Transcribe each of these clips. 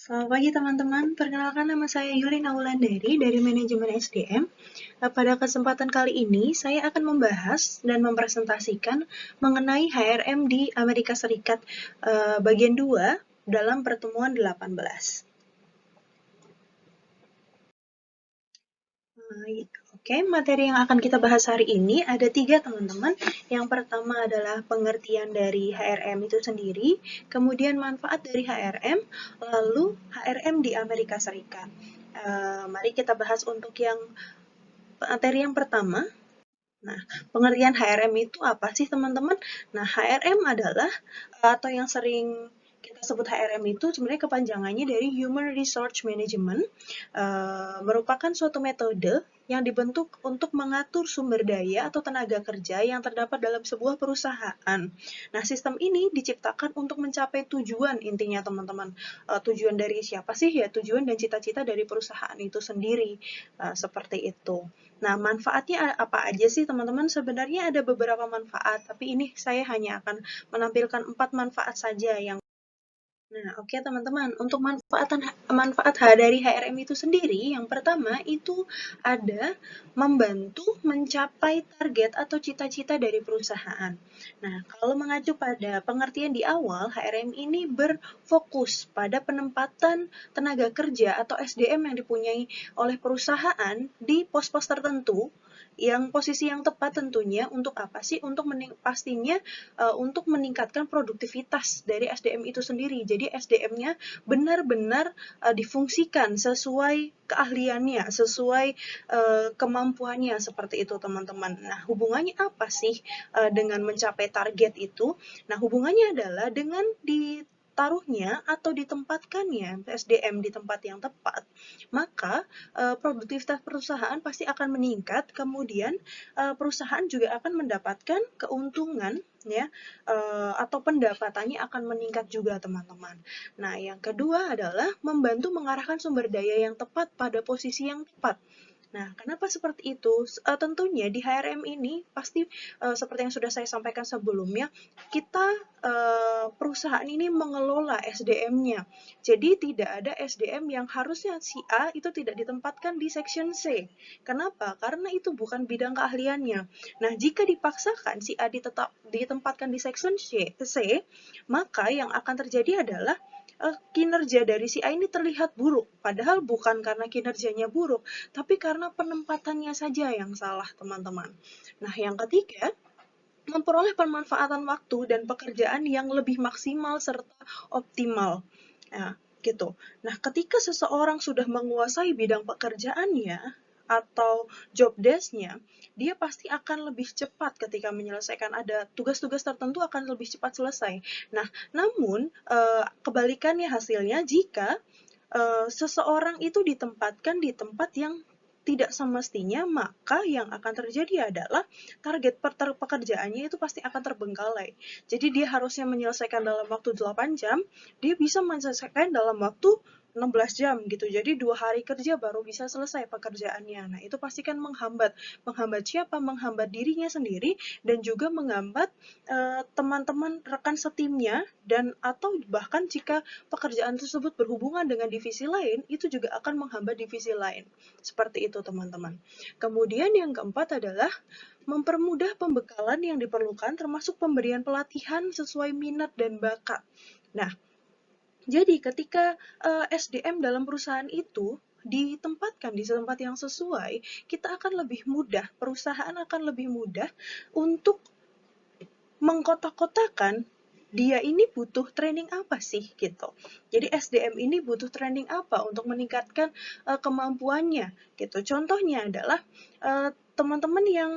Selamat pagi teman-teman, perkenalkan nama saya Yulina Wulandari dari Manajemen SDM. Pada kesempatan kali ini, saya akan membahas dan mempresentasikan mengenai HRM di Amerika Serikat bagian 2 dalam pertemuan 18. Oke, materi yang akan kita bahas hari ini ada 3 teman-teman. Yang pertama adalah pengertian dari HRM itu sendiri, kemudian manfaat dari HRM, lalu HRM di Amerika Serikat. Mari kita bahas untuk yang materi yang pertama. Nah, pengertian HRM itu apa sih teman-teman? Nah, HRM adalah atau yang sering kita sebut HRM itu sebenarnya kepanjangannya dari Human Resource Management, merupakan suatu metode yang dibentuk untuk mengatur sumber daya atau tenaga kerja yang terdapat dalam sebuah perusahaan. Nah, sistem ini diciptakan untuk mencapai tujuan intinya teman-teman. Tujuan dari siapa sih? Ya, tujuan dan cita-cita dari perusahaan itu sendiri. Seperti itu. Nah, manfaatnya apa aja sih teman-teman? Sebenarnya ada beberapa manfaat, tapi ini saya hanya akan menampilkan 4 manfaat saja yang Nah, oke teman-teman, untuk manfaat dari HRM itu sendiri, yang pertama itu ada membantu mencapai target atau cita-cita dari perusahaan. Nah, kalau mengacu pada pengertian di awal, HRM ini berfokus pada penempatan tenaga kerja atau SDM yang dipunyai oleh perusahaan di pos-pos tertentu yang posisi yang tepat tentunya untuk apa sih? Untuk pastinya untuk meningkatkan produktivitas dari SDM itu sendiri. Jadi SDM-nya benar-benar difungsikan sesuai keahliannya, sesuai kemampuannya seperti itu teman-teman. Nah, hubungannya apa sih dengan mencapai target itu? Nah, hubungannya adalah dengan ditaruhnya atau ditempatkannya SDM di tempat yang tepat, maka produktivitas perusahaan pasti akan meningkat, kemudian perusahaan juga akan mendapatkan keuntungan ya atau pendapatannya akan meningkat juga teman-teman. Nah, yang kedua adalah membantu mengarahkan sumber daya yang tepat pada posisi yang tepat. Nah, kenapa seperti itu? Tentunya di HRM ini pasti seperti yang sudah saya sampaikan sebelumnya, kita perusahaan ini mengelola SDM-nya. Jadi tidak ada SDM yang harusnya si A itu tidak ditempatkan di section C. Kenapa? Karena itu bukan bidang keahliannya. Nah, jika dipaksakan si A ditempatkan di section C, maka yang akan terjadi adalah kinerja dari si A ini terlihat buruk. Padahal bukan karena kinerjanya buruk, tapi karena penempatannya saja yang salah, teman-teman. Nah, yang ketiga, memperoleh pemanfaatan waktu dan pekerjaan yang lebih maksimal serta optimal. Nah, gitu. Nah, ketika seseorang sudah menguasai bidang pekerjaannya atau job desk-nya, dia pasti akan lebih cepat ketika menyelesaikan ada tugas-tugas tertentu akan lebih cepat selesai. Nah, namun kebalikannya hasilnya jika seseorang itu ditempatkan di tempat yang tidak semestinya, maka yang akan terjadi adalah target pekerjaannya itu pasti akan terbengkalai. Jadi dia harusnya menyelesaikan dalam waktu 8 jam, dia bisa menyelesaikan dalam waktu 16 jam gitu. Jadi 2 hari kerja baru bisa selesai pekerjaannya. Nah, itu pasti kan menghambat. Menghambat siapa? Menghambat dirinya sendiri dan juga menghambat teman-teman rekan setimnya dan atau bahkan jika pekerjaan tersebut berhubungan dengan divisi lain, itu juga akan menghambat divisi lain. Seperti itu, teman-teman. Kemudian yang keempat adalah mempermudah pembekalan yang diperlukan termasuk pemberian pelatihan sesuai minat dan bakat. Nah, jadi ketika SDM dalam perusahaan itu ditempatkan di tempat yang sesuai, kita akan lebih mudah, perusahaan akan lebih mudah untuk mengkotak-kotakan dia ini butuh training apa sih gitu. Jadi SDM ini butuh training apa untuk meningkatkan kemampuannya gitu. Contohnya adalah teman-teman yang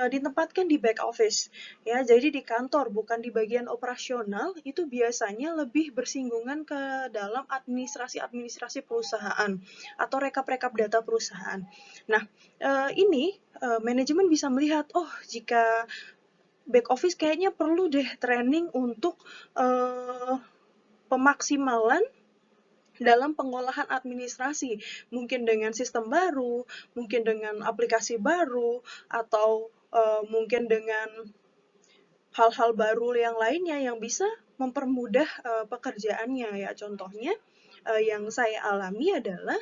ditempatkan di back office ya, jadi di kantor bukan di bagian operasional itu biasanya lebih bersinggungan ke dalam administrasi perusahaan atau rekap-rekap data perusahaan. Nah, ini manajemen bisa melihat, oh jika back office kayaknya perlu deh training untuk pemaksimalan dalam pengolahan administrasi, mungkin dengan sistem baru, mungkin dengan aplikasi baru, atau mungkin dengan hal-hal baru yang lainnya yang bisa mempermudah pekerjaannya ya. Contohnya yang saya alami adalah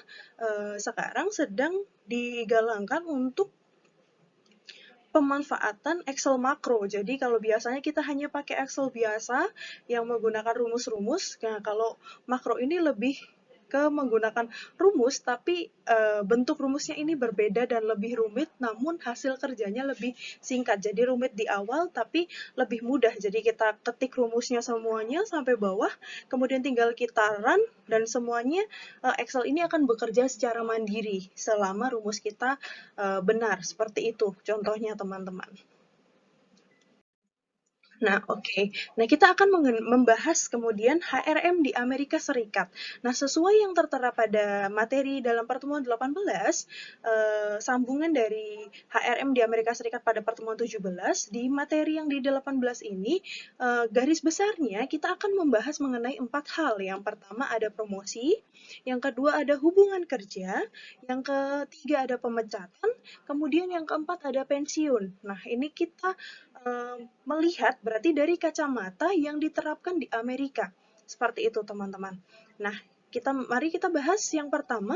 sekarang sedang digalangkan untuk pemanfaatan Excel makro. Jadi kalau biasanya kita hanya pakai Excel biasa yang menggunakan rumus-rumus, nah kalau makro ini lebih ke menggunakan rumus, tapi bentuk rumusnya ini berbeda dan lebih rumit, namun hasil kerjanya lebih singkat. Jadi rumit di awal, tapi lebih mudah. Jadi kita ketik rumusnya semuanya sampai bawah, kemudian tinggal kita run, dan semuanya Excel ini akan bekerja secara mandiri selama rumus kita benar. Seperti itu contohnya, teman-teman. Nah, oke. Nah, kita akan membahas kemudian HRM di Amerika Serikat. Nah, sesuai yang tertera pada materi dalam pertemuan 18, sambungan dari HRM di Amerika Serikat pada pertemuan 17, di materi yang di 18 ini, garis besarnya kita akan membahas mengenai 4 hal. Yang pertama ada promosi, yang kedua ada hubungan kerja, yang ketiga ada pemecatan, kemudian yang keempat ada pensiun. Nah, ini kita melihat berarti dari kacamata yang diterapkan di Amerika. Seperti itu, teman-teman. Nah, mari kita bahas yang pertama.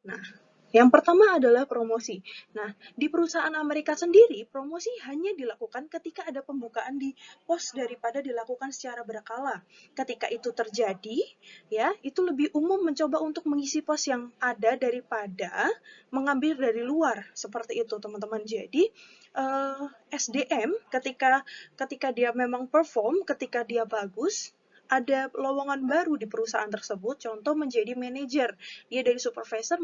Nah, yang pertama adalah promosi. Nah, di perusahaan Amerika sendiri, promosi hanya dilakukan ketika ada pembukaan di pos daripada dilakukan secara berkala. Ketika itu terjadi, ya, itu lebih umum mencoba untuk mengisi pos yang ada daripada mengambil dari luar. Seperti itu, teman-teman. Jadi, SDM ketika dia memang perform, ketika dia bagus, ada lowongan baru di perusahaan tersebut, contoh menjadi manajer. Dia dari supervisor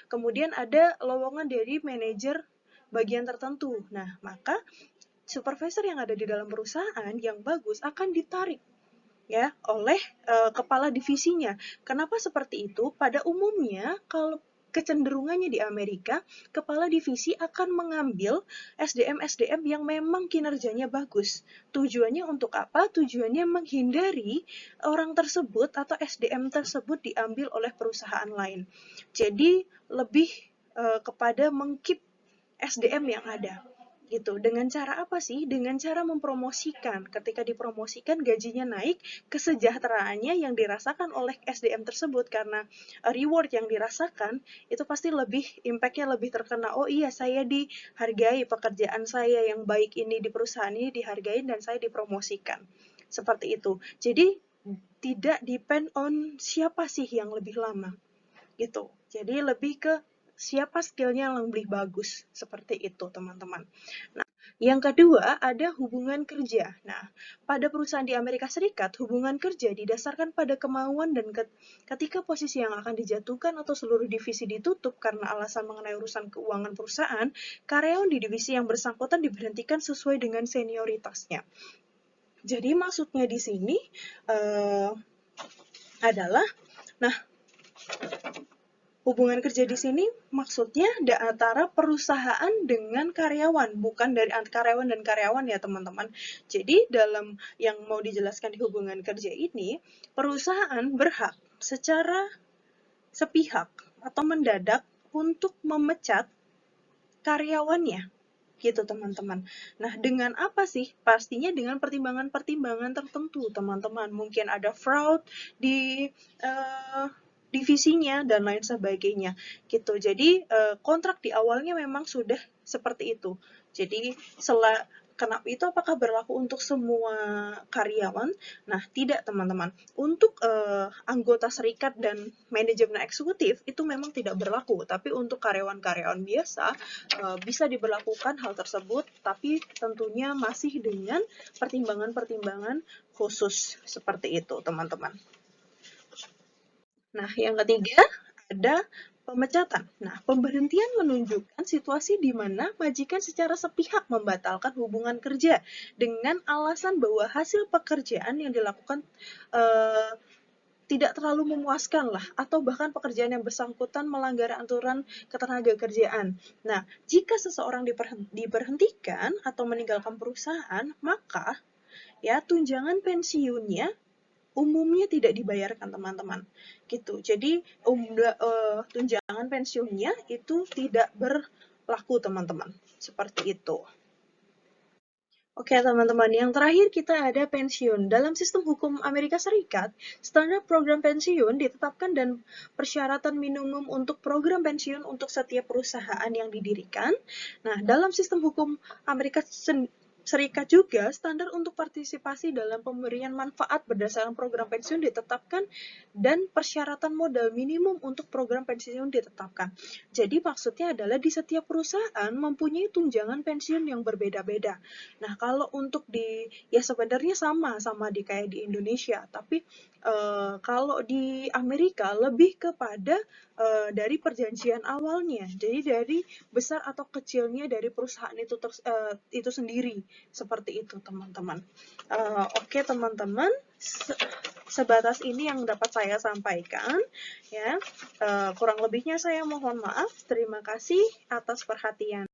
kemudian ada lowongan dari manajer bagian tertentu. Nah, maka supervisor yang ada di dalam perusahaan yang bagus akan ditarik ya oleh kepala divisinya. Kenapa seperti itu? Pada umumnya kalau kecenderungannya di Amerika, kepala divisi akan mengambil SDM-SDM yang memang kinerjanya bagus. Tujuannya untuk apa? Tujuannya menghindari orang tersebut atau SDM tersebut diambil oleh perusahaan lain. Jadi lebih kepada mengkeep SDM yang ada. Gitu. Dengan cara apa sih? Dengan cara mempromosikan. Ketika dipromosikan gajinya naik, kesejahteraannya yang dirasakan oleh SDM tersebut karena reward yang dirasakan itu pasti lebih impact-nya lebih terkena. Oh iya, saya dihargai, pekerjaan saya yang baik ini di perusahaan ini dihargai dan saya dipromosikan. Seperti itu. Jadi tidak depend on siapa sih yang lebih lama. Gitu. Jadi lebih ke siapa skillnya yang lebih bagus. Seperti itu, teman-teman. Nah, yang kedua ada hubungan kerja. Nah, pada perusahaan di Amerika Serikat, hubungan kerja didasarkan pada kemauan dan ketika posisi yang akan dijatuhkan atau seluruh divisi ditutup karena alasan mengenai urusan keuangan perusahaan, karyawan di divisi yang bersangkutan diberhentikan sesuai dengan senioritasnya. Jadi maksudnya di sini adalah, nah, hubungan kerja di sini maksudnya antara perusahaan dengan karyawan, bukan dari karyawan dan karyawan ya, teman-teman. Jadi dalam yang mau dijelaskan di hubungan kerja ini, perusahaan berhak secara sepihak atau mendadak untuk memecat karyawannya. Gitu, teman-teman. Nah, dengan apa sih? Pastinya dengan pertimbangan-pertimbangan tertentu, teman-teman. Mungkin ada fraud di divisinya dan lain sebagainya. Gitu. Jadi, kontrak di awalnya memang sudah seperti itu. Jadi, kenapa itu apakah berlaku untuk semua karyawan? Nah, tidak, teman-teman. Untuk anggota serikat dan manajemen eksekutif itu memang tidak berlaku, tapi untuk karyawan-karyawan biasa bisa diberlakukan hal tersebut, tapi tentunya masih dengan pertimbangan-pertimbangan khusus seperti itu, teman-teman. Nah, yang ketiga ada pemecatan. Nah, pemberhentian menunjukkan situasi di mana majikan secara sepihak membatalkan hubungan kerja dengan alasan bahwa hasil pekerjaan yang dilakukan tidak terlalu memuaskan lah, atau bahkan pekerjaan yang bersangkutan melanggar aturan ketenagakerjaan. Nah, jika seseorang diberhentikan atau meninggalkan perusahaan, maka ya tunjangan pensiunnya umumnya tidak dibayarkan, teman-teman. Gitu. Jadi tunjangan pensiunnya itu tidak berlaku, teman-teman. Seperti itu. Oke, teman-teman, yang terakhir kita ada pensiun. Dalam sistem hukum Amerika Serikat, standar program pensiun ditetapkan dan persyaratan minimum untuk program pensiun untuk setiap perusahaan yang didirikan. Nah, dalam sistem hukum Amerika Serikat juga, standar untuk partisipasi dalam pemberian manfaat berdasarkan program pensiun ditetapkan dan persyaratan modal minimum untuk program pensiun ditetapkan. Jadi maksudnya adalah di setiap perusahaan mempunyai tunjangan pensiun yang berbeda-beda. Nah, kalau untuk ya sebenarnya sama di kayak di Indonesia, tapi kalau di Amerika lebih kepada dari perjanjian awalnya. Jadi dari besar atau kecilnya dari perusahaan itu sendiri. Seperti itu, teman-teman. Oke, teman-teman. Sebatas ini yang dapat saya sampaikan. Ya, kurang lebihnya saya mohon maaf. Terima kasih atas perhatian.